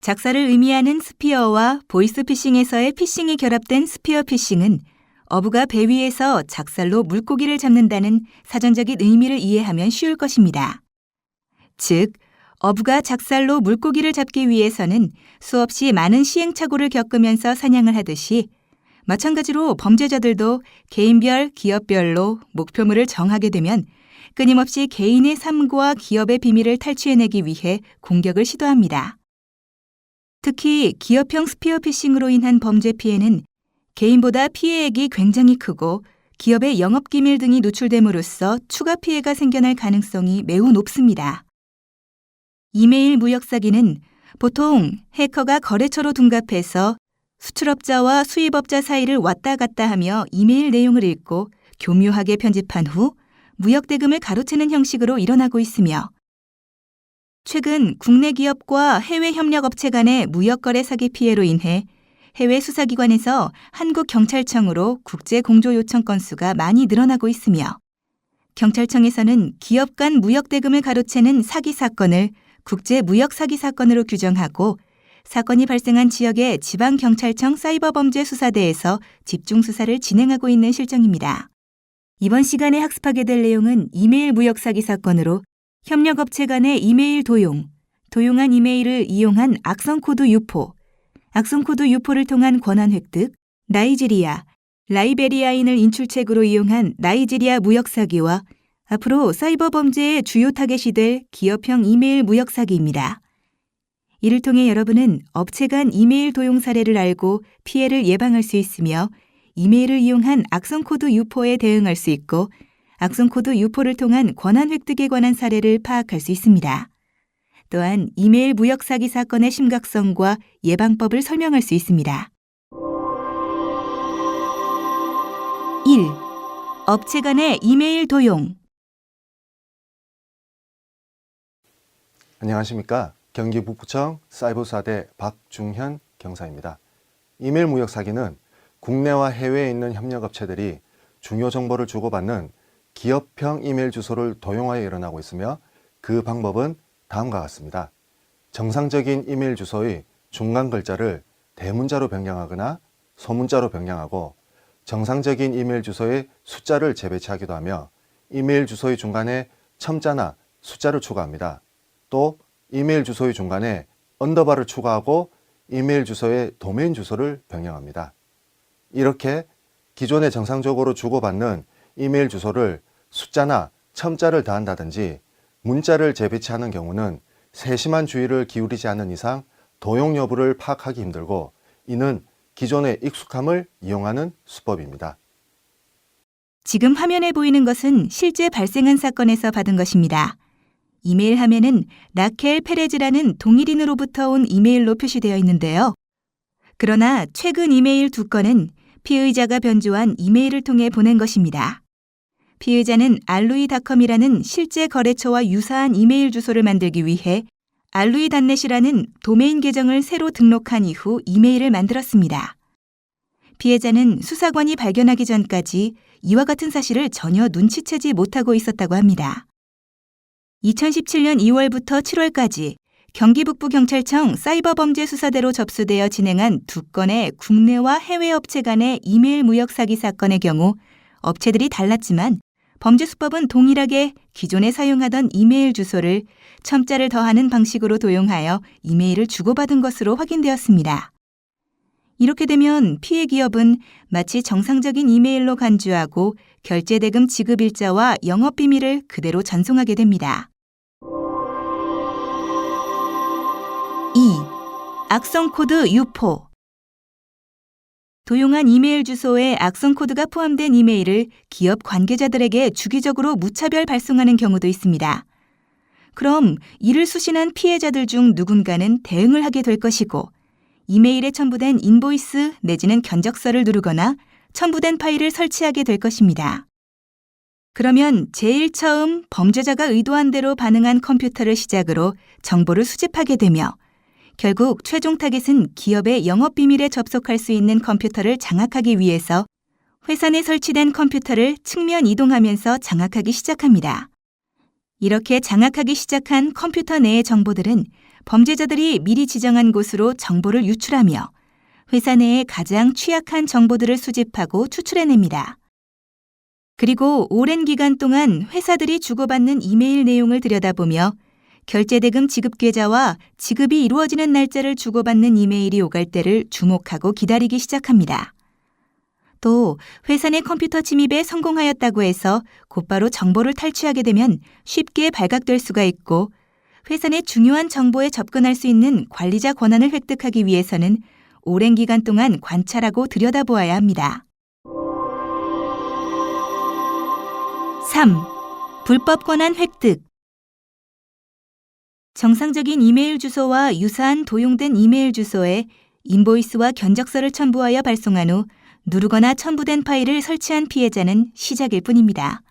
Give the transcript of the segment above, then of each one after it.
작사를 의미하는 스피어와 보이스피싱에서의 피싱이 결합된 스피어피싱은 어부가 배 위에서 작살로 물고기를 잡는다는 사전적인 의미를 이해하면 쉬울 것입니다. 즉, 어부가 작살로 물고기를 잡기 위해서는 수없이 많은 시행착오를 겪으면서 사냥을 하듯이 마찬가지로 범죄자들도 개인별, 기업별로 목표물을 정하게 되면 끊임없이 개인의 삶과 기업의 비밀을 탈취해내기 위해 공격을 시도합니다. 특히 기업형 스피어피싱으로 인한 범죄 피해는 개인보다 피해액이 굉장히 크고 기업의 영업기밀 등이 노출됨으로써 추가 피해가 생겨날 가능성이 매우 높습니다. 이메일 무역 사기는 보통 해커가 거래처로 둔갑해서 수출업자와 수입업자 사이를 왔다 갔다 하며 이메일 내용을 읽고 교묘하게 편집한 후 무역 대금을 가로채는 형식으로 일어나고 있으며 최근 국내 기업과 해외 협력업체 간의 무역거래 사기 피해로 인해 해외 수사기관에서 한국경찰청으로 국제공조 요청 건수가 많이 늘어나고 있으며 경찰청에서는 기업 간 무역 대금을 가로채는 사기 사건을 국제무역사기 사건으로 규정하고 사건이 발생한 지역의 지방경찰청 사이버범죄수사대에서 집중수사를 진행하고 있는 실정입니다. 이번 시간에 학습하게 될 내용은 이메일 무역사기 사건으로 협력업체 간의 이메일 도용한 이메일을 이용한 악성코드 유포, 악성코드 유포를 통한 권한 획득, 나이지리아, 라이베리아인을 인출책으로 이용한 나이지리아 무역사기와 앞으로 사이버 범죄의 주요 타겟이 될 기업형 이메일 무역 사기입니다. 이를 통해 여러분은 업체 간 이메일 도용 사례를 알고 피해를 예방할 수 있으며 이메일을 이용한 악성코드 유포에 대응할 수 있고 악성코드 유포를 통한 권한 획득에 관한 사례를 파악할 수 있습니다. 또한 이메일 무역 사기 사건의 심각성과 예방법을 설명할 수 있습니다. 1. 업체 간의 이메일 도용. 안녕하십니까. 경기 북부청 사이버수사대 박중현 경사입니다. 이메일 무역 사기는 국내와 해외에 있는 협력업체들이 중요 정보를 주고받는 기업형 이메일 주소를 도용하여 일어나고 있으며 그 방법은 다음과 같습니다. 정상적인 이메일 주소의 중간 글자를 대문자로 변경하거나 소문자로 변경하고 정상적인 이메일 주소의 숫자를 재배치하기도 하며 이메일 주소의 중간에 첨자나 숫자를 추가합니다. 또 이메일 주소의 중간에 언더바를 추가하고 이메일 주소의 도메인 주소를 변경합니다. 이렇게 기존에 정상적으로 주고받는 이메일 주소를 숫자나 첨자를 더한다든지 문자를 재배치하는 경우는 세심한 주의를 기울이지 않는 이상 도용 여부를 파악하기 힘들고 이는 기존의 익숙함을 이용하는 수법입니다. 지금 화면에 보이는 것은 실제 발생한 사건에서 받은 것입니다. 이메일 화면은 라켈 페레즈라는 동일인으로부터 온 이메일로 표시되어 있는데요. 그러나 최근 이메일 2건은 피의자가 변조한 이메일을 통해 보낸 것입니다. 피의자는 알루이닷컴이라는 실제 거래처와 유사한 이메일 주소를 만들기 위해 알루이닷넷이라는 도메인 계정을 새로 등록한 이후 이메일을 만들었습니다. 피해자는 수사관이 발견하기 전까지 이와 같은 사실을 전혀 눈치채지 못하고 있었다고 합니다. 2017년 2월부터 7월까지 경기북부경찰청 사이버범죄수사대로 접수되어 진행한 2건의 국내와 해외 업체 간의 이메일 무역 사기 사건의 경우 업체들이 달랐지만 범죄 수법은 동일하게 기존에 사용하던 이메일 주소를 첨자를 더하는 방식으로 도용하여 이메일을 주고받은 것으로 확인되었습니다. 이렇게 되면 피해 기업은 마치 정상적인 이메일로 간주하고 결제대금 지급 일자와 영업비밀을 그대로 전송하게 됩니다. 2. 악성코드 유포. 도용한 이메일 주소에 악성코드가 포함된 이메일을 기업 관계자들에게 주기적으로 무차별 발송하는 경우도 있습니다. 그럼 이를 수신한 피해자들 중 누군가는 대응을 하게 될 것이고 이메일에 첨부된 인보이스 내지는 견적서를 누르거나 첨부된 파일을 설치하게 될 것입니다. 그러면 제일 처음 범죄자가 의도한 대로 반응한 컴퓨터를 시작으로 정보를 수집하게 되며 결국 최종 타겟은 기업의 영업비밀에 접속할 수 있는 컴퓨터를 장악하기 위해서 회사 내 설치된 컴퓨터를 측면 이동하면서 장악하기 시작합니다. 이렇게 장악하기 시작한 컴퓨터 내의 정보들은 범죄자들이 미리 지정한 곳으로 정보를 유출하며 회사 내의 가장 취약한 정보들을 수집하고 추출해냅니다. 그리고 오랜 기간 동안 회사들이 주고받는 이메일 내용을 들여다보며 결제대금 지급 계좌와 지급이 이루어지는 날짜를 주고받는 이메일이 오갈 때를 주목하고 기다리기 시작합니다. 또 회사 내 컴퓨터 침입에 성공하였다고 해서 곧바로 정보를 탈취하게 되면 쉽게 발각될 수가 있고 회사 내 중요한 정보에 접근할 수 있는 관리자 권한을 획득하기 위해서는 오랜 기간 동안 관찰하고 들여다보아야 합니다. 3. 불법 권한 획득. 정상적인 이메일 주소와 유사한 도용된 이메일 주소에 인보이스와 견적서를 첨부하여 발송한 후 누르거나 첨부된 파일을 설치한 피해자는 시작일 뿐입니다.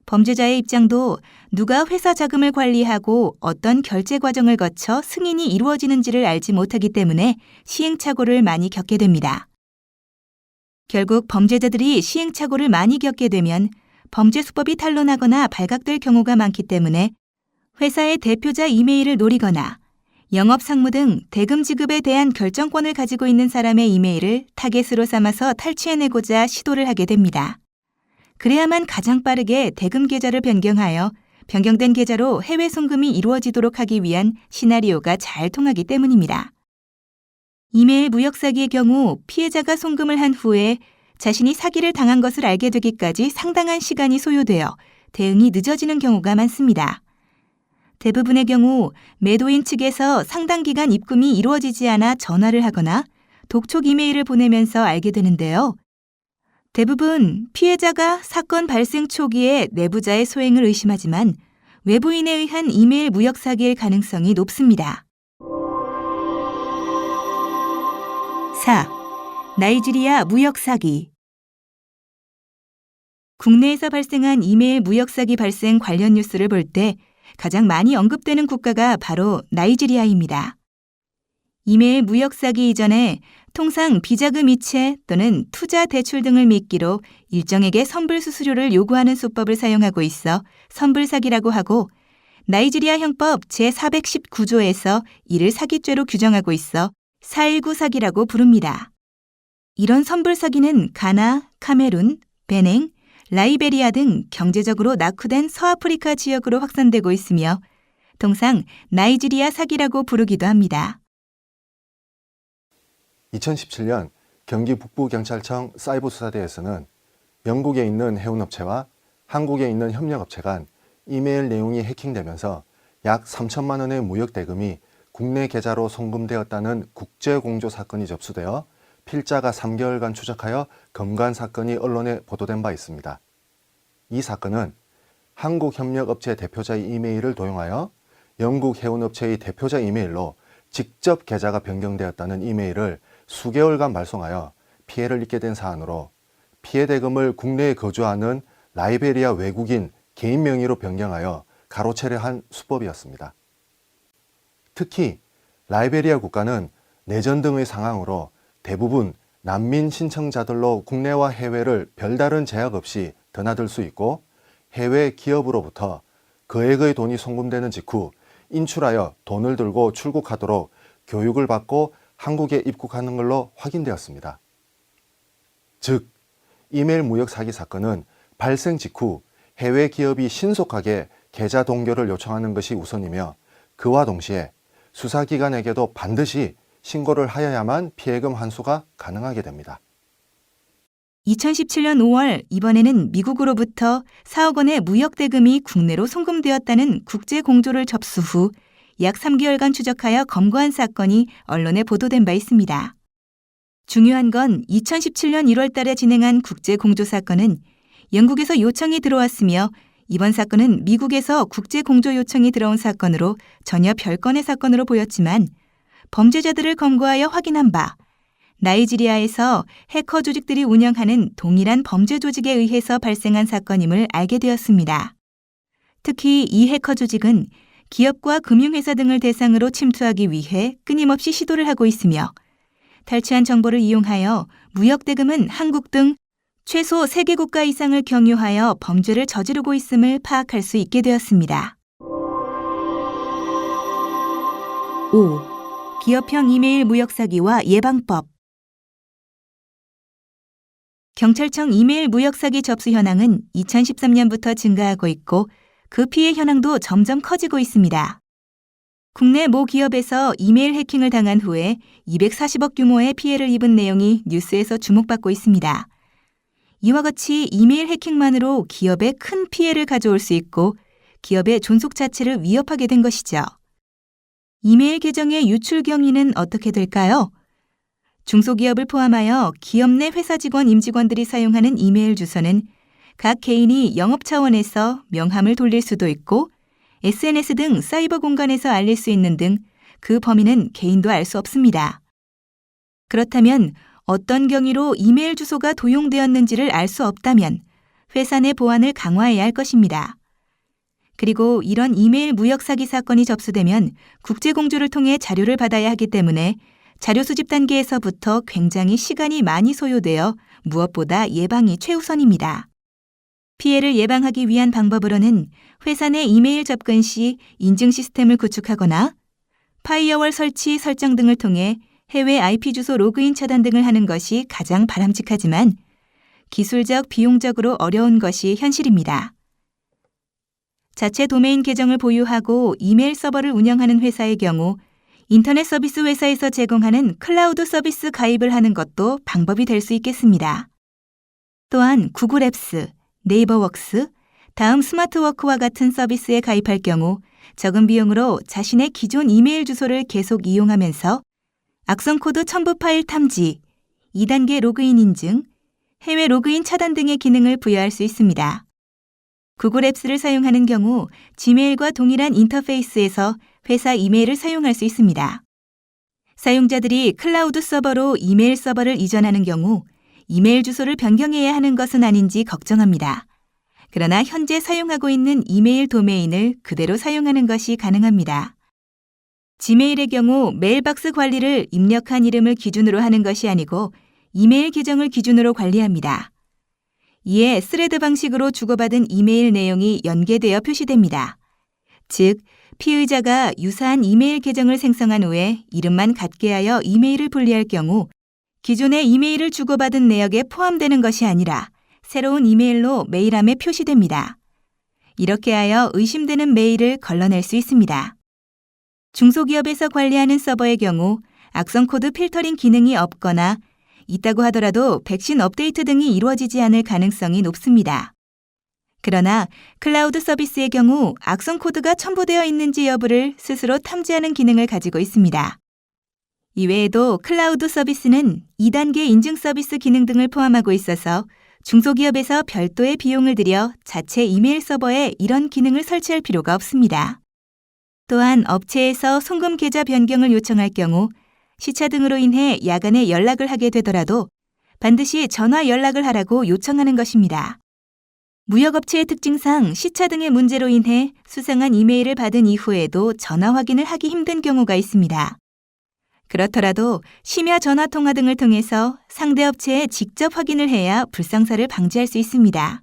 범죄자의 입장도 누가 회사 자금을 관리하고 어떤 결제 과정을 거쳐 승인이 이루어지는지를 알지 못하기 때문에 시행착오를 많이 겪게 됩니다. 결국 범죄자들이 시행착오를 많이 겪게 되면 범죄 수법이 탄로나거나 발각될 경우가 많기 때문에 회사의 대표자 이메일을 노리거나 영업 상무 등 대금 지급에 대한 결정권을 가지고 있는 사람의 이메일을 타겟으로 삼아서 탈취해내고자 시도를 하게 됩니다. 그래야만 가장 빠르게 대금 계좌를 변경하여 변경된 계좌로 해외 송금이 이루어지도록 하기 위한 시나리오가 잘 통하기 때문입니다. 이메일 무역 사기의 경우 피해자가 송금을 한 후에 자신이 사기를 당한 것을 알게 되기까지 상당한 시간이 소요되어 대응이 늦어지는 경우가 많습니다. 대부분의 경우 매도인 측에서 상당 기간 입금이 이루어지지 않아 전화를 하거나 독촉 이메일을 보내면서 알게 되는데요. 대부분 피해자가 사건 발생 초기에 내부자의 소행을 의심하지만 외부인에 의한 이메일 무역 사기일 가능성이 높습니다. 4. 나이지리아 무역 사기. 국내에서 발생한 이메일 무역 사기 발생 관련 뉴스를 볼 때 가장 많이 언급되는 국가가 바로 나이지리아입니다. 이메일 무역 사기 이전에 통상 비자금 이체 또는 투자 대출 등을 미끼로 일정에게 선불 수수료를 요구하는 수법을 사용하고 있어 선불 사기라고 하고 나이지리아 형법 제419조에서 이를 사기죄로 규정하고 있어 419 사기라고 부릅니다. 이런 선불 사기는 가나, 카메룬, 베냉, 라이베리아 등 경제적으로 낙후된 서아프리카 지역으로 확산되고 있으며 통상 나이지리아 사기라고 부르기도 합니다. 2017년 경기 북부경찰청 사이버수사대에서는 영국에 있는 해운업체와 한국에 있는 협력업체 간 이메일 내용이 해킹되면서 약 3천만 원의 무역 대금이 국내 계좌로 송금되었다는 국제공조 사건이 접수되어 필자가 3개월간 추적하여 검거한 사건이 언론에 보도된 바 있습니다. 이 사건은 한국협력업체 대표자의 이메일을 도용하여 영국 해운업체의 대표자 이메일로 직접 계좌가 변경되었다는 이메일을 수개월간 발송하여 피해를 입게 된 사안으로 피해 대금을 국내에 거주하는 라이베리아 외국인 개인 명의로 변경하여 가로채려 한 수법이었습니다. 특히 라이베리아 국가는 내전 등의 상황으로 대부분 난민 신청자들로 국내와 해외를 별다른 제약 없이 드나들 수 있고 해외 기업으로부터 거액의 돈이 송금되는 직후 인출하여 돈을 들고 출국하도록 교육을 받고 한국에 입국하는 걸로 확인되었습니다. 즉, 이메일 무역 사기 사건은 발생 직후 해외 기업이 신속하게 계좌 동결을 요청하는 것이 우선이며 그와 동시에 수사기관에게도 반드시 신고를 하여야만 피해금 환수가 가능하게 됩니다. 2017년 5월 이번에는 미국으로부터 4억 원의 무역 대금이 국내로 송금되었다는 국제 공조를 접수 후 약 3개월간 추적하여 검거한 사건이 언론에 보도된 바 있습니다. 중요한 건 2017년 1월 달에 진행한 국제 공조 사건은 영국에서 요청이 들어왔으며 이번 사건은 미국에서 국제 공조 요청이 들어온 사건으로 전혀 별건의 사건으로 보였지만 범죄자들을 검거하여 확인한 바 나이지리아에서 해커 조직들이 운영하는 동일한 범죄 조직에 의해서 발생한 사건임을 알게 되었습니다. 특히 이 해커 조직은 기업과 금융회사 등을 대상으로 침투하기 위해 끊임없이 시도를 하고 있으며 탈취한 정보를 이용하여 무역 대금은 한국 등 최소 3개 국가 이상을 경유하여 범죄를 저지르고 있음을 파악할 수 있게 되었습니다. 5. 기업형 이메일 무역 사기와 예방법. 경찰청 이메일 무역 사기 접수 현황은 2013년부터 증가하고 있고 그 피해 현황도 점점 커지고 있습니다. 국내 모 기업에서 이메일 해킹을 당한 후에 240억 규모의 피해를 입은 내용이 뉴스에서 주목받고 있습니다. 이와 같이 이메일 해킹만으로 기업에 큰 피해를 가져올 수 있고 기업의 존속 자체를 위협하게 된 것이죠. 이메일 계정의 유출 경위는 어떻게 될까요? 중소기업을 포함하여 기업 내 회사 직원 임직원들이 사용하는 이메일 주소는 각 개인이 영업 차원에서 명함을 돌릴 수도 있고 SNS 등 사이버 공간에서 알릴 수 있는 등 그 범위는 개인도 알 수 없습니다. 그렇다면 어떤 경위로 이메일 주소가 도용되었는지를 알 수 없다면 회사 내 보안을 강화해야 할 것입니다. 그리고 이런 이메일 무역 사기 사건이 접수되면 국제공조를 통해 자료를 받아야 하기 때문에 자료 수집 단계에서부터 굉장히 시간이 많이 소요되어 무엇보다 예방이 최우선입니다. 피해를 예방하기 위한 방법으로는 회사 내 이메일 접근 시 인증 시스템을 구축하거나 파이어월 설치 설정 등을 통해 해외 IP 주소 로그인 차단 등을 하는 것이 가장 바람직하지만 기술적, 비용적으로 어려운 것이 현실입니다. 자체 도메인 계정을 보유하고 이메일 서버를 운영하는 회사의 경우 인터넷 서비스 회사에서 제공하는 클라우드 서비스 가입을 하는 것도 방법이 될 수 있겠습니다. 또한 구글 앱스, 네이버웍스, 다음 스마트워크와 같은 서비스에 가입할 경우 적은 비용으로 자신의 기존 이메일 주소를 계속 이용하면서 악성 코드 첨부 파일 탐지, 2단계 로그인 인증, 해외 로그인 차단 등의 기능을 부여할 수 있습니다. 구글 앱스를 사용하는 경우 지메일과 동일한 인터페이스에서 회사 이메일을 사용할 수 있습니다. 사용자들이 클라우드 서버로 이메일 서버를 이전하는 경우 이메일 주소를 변경해야 하는 것은 아닌지 걱정합니다. 그러나 현재 사용하고 있는 이메일 도메인을 그대로 사용하는 것이 가능합니다. 지메일의 경우 메일박스 관리를 입력한 이름을 기준으로 하는 것이 아니고 이메일 계정을 기준으로 관리합니다. 이에 스레드 방식으로 주고받은 이메일 내용이 연계되어 표시됩니다. 즉, 피의자가 유사한 이메일 계정을 생성한 후에 이름만 같게 하여 이메일을 분리할 경우 기존의 이메일을 주고받은 내역에 포함되는 것이 아니라 새로운 이메일로 메일함에 표시됩니다. 이렇게 하여 의심되는 메일을 걸러낼 수 있습니다. 중소기업에서 관리하는 서버의 경우 악성 코드 필터링 기능이 없거나 있다고 하더라도 백신 업데이트 등이 이루어지지 않을 가능성이 높습니다. 그러나 클라우드 서비스의 경우 악성 코드가 첨부되어 있는지 여부를 스스로 탐지하는 기능을 가지고 있습니다. 이외에도 클라우드 서비스는 2단계 인증 서비스 기능 등을 포함하고 있어서 중소기업에서 별도의 비용을 들여 자체 이메일 서버에 이런 기능을 설치할 필요가 없습니다. 또한 업체에서 송금 계좌 변경을 요청할 경우 시차 등으로 인해 야간에 연락을 하게 되더라도 반드시 전화 연락을 하라고 요청하는 것입니다. 무역업체의 특징상 시차 등의 문제로 인해 수상한 이메일을 받은 이후에도 전화 확인을 하기 힘든 경우가 있습니다. 그렇더라도 심야 전화 통화 등을 통해서 상대 업체에 직접 확인을 해야 불상사를 방지할 수 있습니다.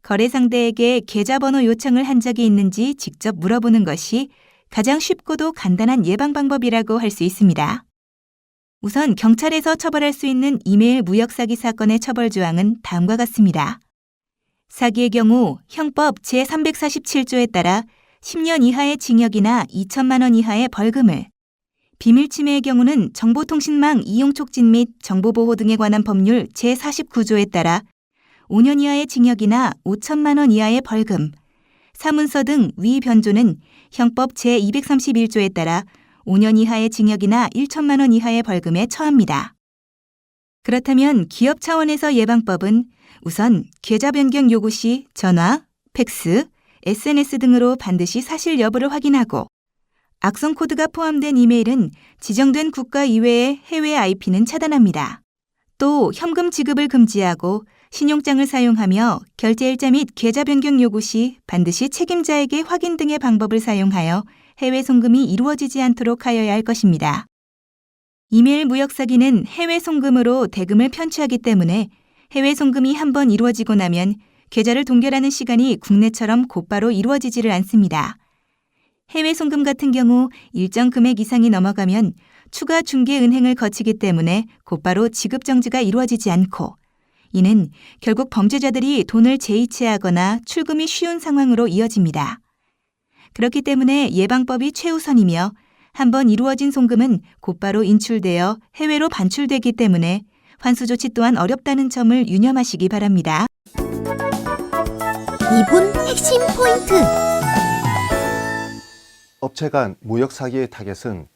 거래 상대에게 계좌번호 요청을 한 적이 있는지 직접 물어보는 것이 가장 쉽고도 간단한 예방 방법이라고 할 수 있습니다. 우선 경찰에서 처벌할 수 있는 이메일 무역 사기 사건의 처벌 조항은 다음과 같습니다. 사기의 경우 형법 제347조에 따라 10년 이하의 징역이나 2천만 원 이하의 벌금을, 비밀 침해의 경우는 정보통신망 이용 촉진 및 정보보호 등에 관한 법률 제49조에 따라 5년 이하의 징역이나 5천만 원 이하의 벌금, 사문서 등 위 변조는 형법 제231조에 따라 5년 이하의 징역이나 1천만 원 이하의 벌금에 처합니다. 그렇다면 기업 차원에서 예방법은 우선 계좌 변경 요구 시 전화, 팩스, SNS 등으로 반드시 사실 여부를 확인하고 악성 코드가 포함된 이메일은 지정된 국가 이외의 해외 IP는 차단합니다. 또 현금 지급을 금지하고 신용장을 사용하며 결제일자 및 계좌 변경 요구 시 반드시 책임자에게 확인 등의 방법을 사용하여 해외 송금이 이루어지지 않도록 하여야 할 것입니다. 이메일 무역 사기는 해외 송금으로 대금을 편취하기 때문에 해외 송금이 한번 이루어지고 나면 계좌를 동결하는 시간이 국내처럼 곧바로 이루어지지를 않습니다. 해외 송금 같은 경우 일정 금액 이상이 넘어가면 추가 중개 은행을 거치기 때문에 곧바로 지급 정지가 이루어지지 않고, 이는 결국 범죄자들이 돈을 재이체하거나 출금이 쉬운 상황으로 이어집니다. 그렇기 때문에 예방법이 최우선이며 한번 이루어진 송금은 곧바로 인출되어 해외로 반출되기 때문에 환수 조치 또한 어렵다는 점을 유념하시기 바랍니다. 2분 핵심 포인트. 업체 간 무역 사기의 타겟은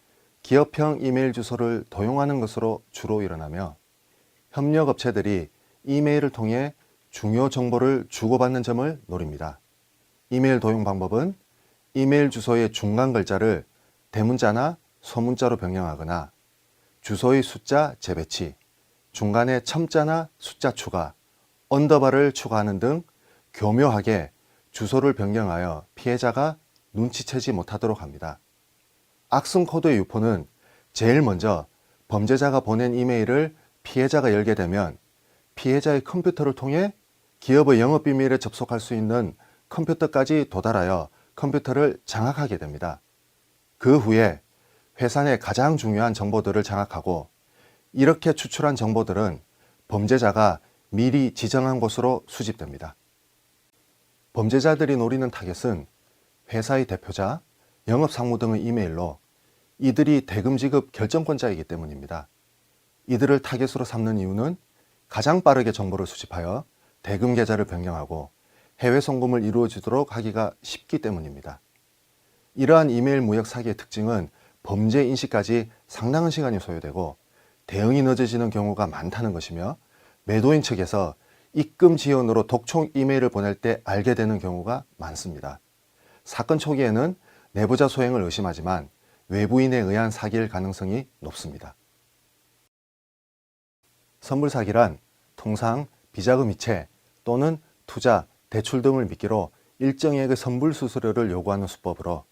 기업형 이메일 주소를 도용하는 것으로 주로 일어나며, 협력 업체들이 이메일을 통해 중요 정보를 주고받는 점을 노립니다. 이메일 도용 방법은 이메일 주소의 중간 글자를 대문자나 소문자로 변경하거나 주소의 숫자 재배치, 중간에 첨자나 숫자 추가, 언더바를 추가하는 등 교묘하게 주소를 변경하여 피해자가 눈치채지 못하도록 합니다. 악성 코드의 유포는 제일 먼저 범죄자가 보낸 이메일을 피해자가 열게 되면 피해자의 컴퓨터를 통해 기업의 영업비밀에 접속할 수 있는 컴퓨터까지 도달하여 컴퓨터를 장악하게 됩니다. 그 후에 회사 내 가장 중요한 정보들을 장악하고, 이렇게 추출한 정보들은 범죄자가 미리 지정한 곳으로 수집됩니다. 범죄자들이 노리는 타겟은 회사의 대표자, 영업상무 등의 이메일로 이들이 대금 지급 결정권자이기 때문입니다. 이들을 타겟으로 삼는 이유는 가장 빠르게 정보를 수집하여 대금 계좌를 변경하고 해외 송금을 이루어지도록 하기가 쉽기 때문입니다. 이러한 이메일 무역 사기의 특징은 범죄 인식까지 상당한 시간이 소요되고 대응이 늦어지는 경우가 많다는 것이며, 매도인 측에서 입금 지연으로 독촉 이메일을 보낼 때 알게 되는 경우가 많습니다. 사건 초기에는 내부자 소행을 의심하지만 외부인에 의한 사기일 가능성이 높습니다. 선물 사기란 통상 비자금 이체 또는 투자, 대출 등을 미끼로 일정액의 선불 수수료를 요구하는 수법으로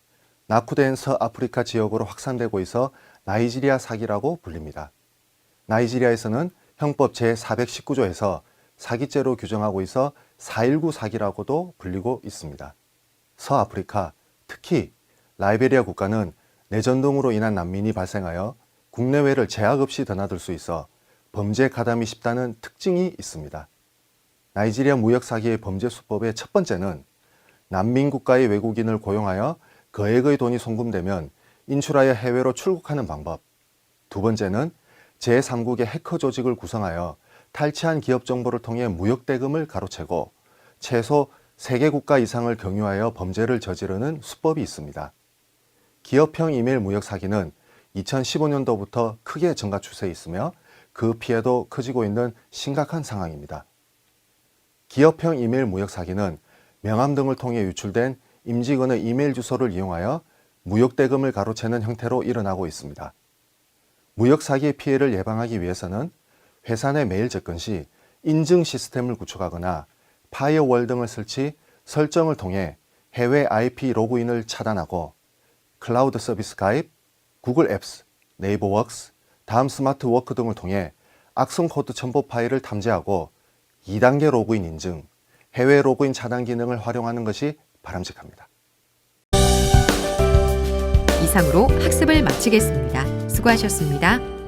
낙후된 서아프리카 지역으로 확산되고 있어 나이지리아 사기라고 불립니다. 나이지리아에서는 형법 제419조에서 사기죄로 규정하고 있어 419 사기라고도 불리고 있습니다. 서아프리카, 특히 라이베리아 국가는 내전 등으로 인한 난민이 발생하여 국내외를 제약 없이 드나들 수 있어 범죄 가담이 쉽다는 특징이 있습니다. 나이지리아 무역 사기의 범죄 수법의 첫 번째는 난민 국가의 외국인을 고용하여 거액의 돈이 송금되면 인출하여 해외로 출국하는 방법. 두 번째는 제3국의 해커 조직을 구성하여 탈취한 기업 정보를 통해 무역 대금을 가로채고 최소 3개 국가 이상을 경유하여 범죄를 저지르는 수법이 있습니다. 기업형 이메일 무역 사기는 2015년도부터 크게 증가 추세에 있으며 그 피해도 커지고 있는 심각한 상황입니다. 기업형 이메일 무역 사기는 명함 등을 통해 유출된 임직원의 이메일 주소를 이용하여 무역 대금을 가로채는 형태로 일어나고 있습니다. 무역 사기의 피해를 예방하기 위해서는 회사 내 메일 접근 시 인증 시스템을 구축하거나 파이어월 등을 설치, 설정을 통해 해외 IP 로그인을 차단하고 클라우드 서비스 가입, 구글 앱스, 네이버 웍스, 다음 스마트 워크 등을 통해 악성 코드 첨부 파일을 탐지하고 2단계 로그인 인증, 해외 로그인 차단 기능을 활용하는 것이 바람직합니다. 이상으로 학습을 마치겠습니다. 수고하셨습니다.